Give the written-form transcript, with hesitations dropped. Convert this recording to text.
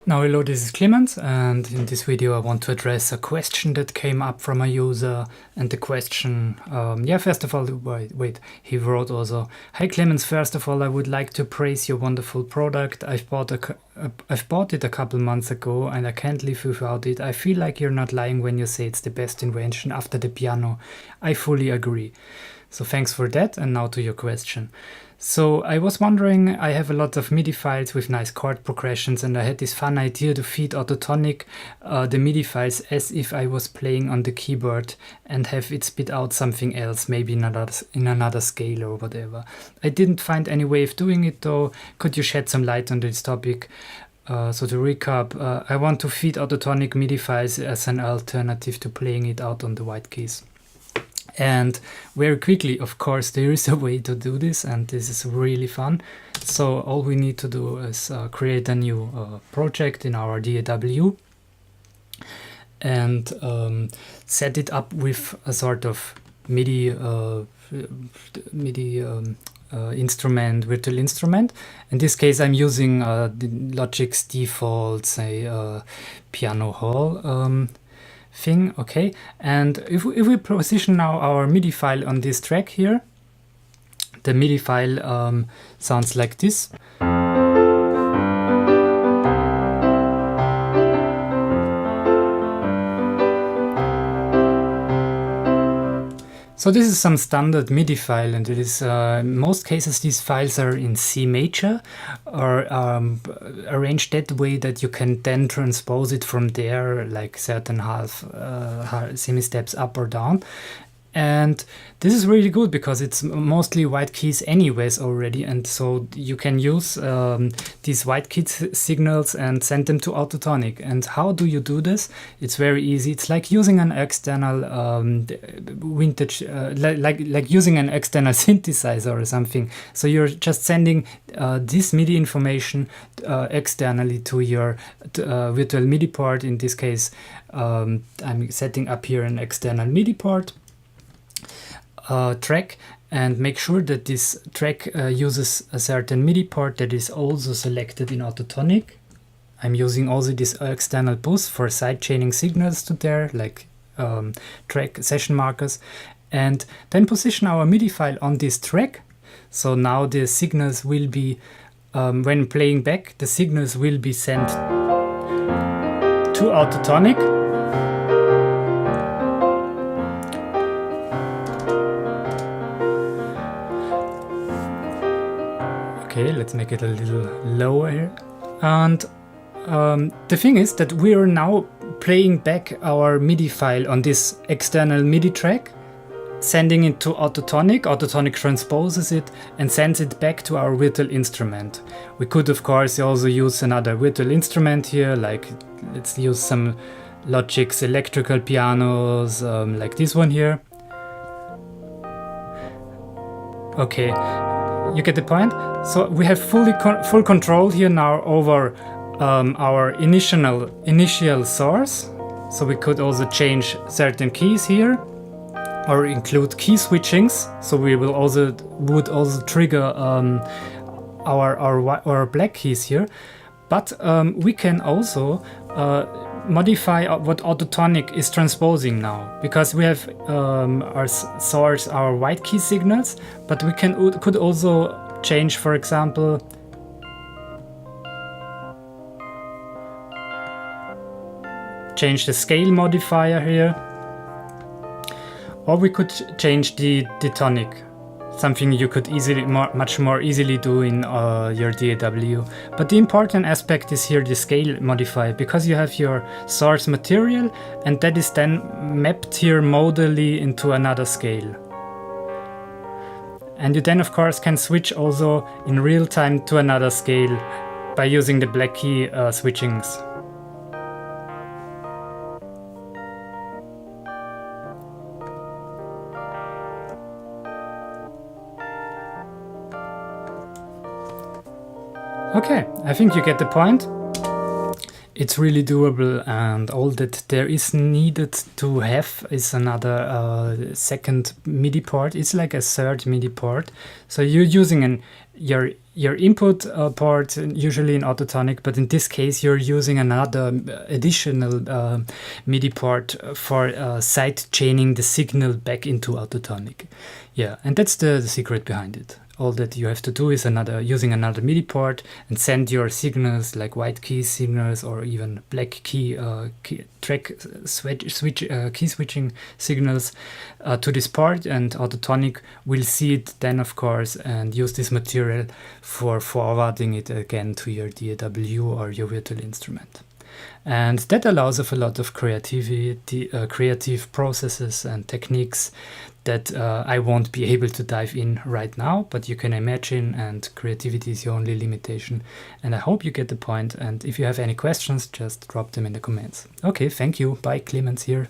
Now hello, this is Clemens, and in this video I want to address a question that came up from a user. And the question, first of all, wait, he wrote also, "Hi Clemens, first of all I would like to praise your wonderful product. I've bought it a couple months ago and I can't live without it. I feel like you're not lying when you say it's the best invention after the piano. I fully agree." So thanks for that, and now to your question. So I was wondering, I have a lot of MIDI files with nice chord progressions, and I had this fun idea to feed AutoTonic the MIDI files as if I was playing on the keyboard and have it spit out something else, maybe in another scale or whatever. I didn't find any way of doing it though. Could you shed some light on this topic? So to recap, I want to feed AutoTonic MIDI files as an alternative to playing it out on the white keys. And very quickly, of course, there is a way to do this, and this is really fun. So all we need to do is create a new project in our DAW and set it up with a sort of MIDI instrument, virtual instrument. In this case, I'm using the Logic's default, say, piano hall thing. Okay, and if we position now our MIDI file on this track here, the MIDI file sounds like this. So this is some standard MIDI file, and it is in most cases these files are in C major or arranged that way that you can then transpose it from there, like certain half semi-steps up or down. And this is really good because it's mostly white keys anyways already, and so you can use these white key signals and send them to AutoTonic. And how do you do this? It's very easy. It's like using an external vintage, like using an external synthesizer or something. So you're just sending this MIDI information externally to your virtual MIDI port. In this case, I'm setting up here an external MIDI port. Track, and make sure that this track uses a certain MIDI port that is also selected in AutoTonic. I'm using also this external bus for sidechaining signals to there, like track session markers, and then position our MIDI file on this track. So now the signals will be, when playing back, the signals will be sent to AutoTonic. Okay, let's make it a little lower here. And the thing is that we are now playing back our MIDI file on this external MIDI track, sending it to AutoTonic. AutoTonic transposes it and sends it back to our virtual instrument. We could, of course, also use another virtual instrument here, like let's use some Logic's electrical pianos, like this one here. Okay. You get the point? So we have full control here now over our initial source. So we could also change certain keys here, or include key switchings. So we would also trigger our black keys here. But we can also modify what AutoTonic is transposing now, because we have our source, our white key signals, but we could also change, for example, change the scale modifier here, or we could change the tonic. Something you could much more easily do in your DAW. But the important aspect is here the scale modifier, because you have your source material and that is then mapped here modally into another scale. And you then of course can switch also in real time to another scale by using the black key switchings. Okay, I think you get the point. It's really doable, and all that there is needed to have is another second MIDI port. It's like a third MIDI port. So you're using an your input port usually in AutoTonic, but in this case you're using another additional MIDI port for side chaining the signal back into AutoTonic. Yeah, and that's the secret behind it. All that you have to do is using another MIDI port and send your signals, like white key signals or even black key, track key switching signals to this port, and AutoTonic will see it then, of course, and use this material for forwarding it again to your DAW or your virtual instrument. And that allows of a lot of creativity, creative processes and techniques that I won't be able to dive in right now, but you can imagine, and creativity is your only limitation. And I hope you get the point. And if you have any questions, just drop them in the comments. Okay, thank you. Bye, Clemens here.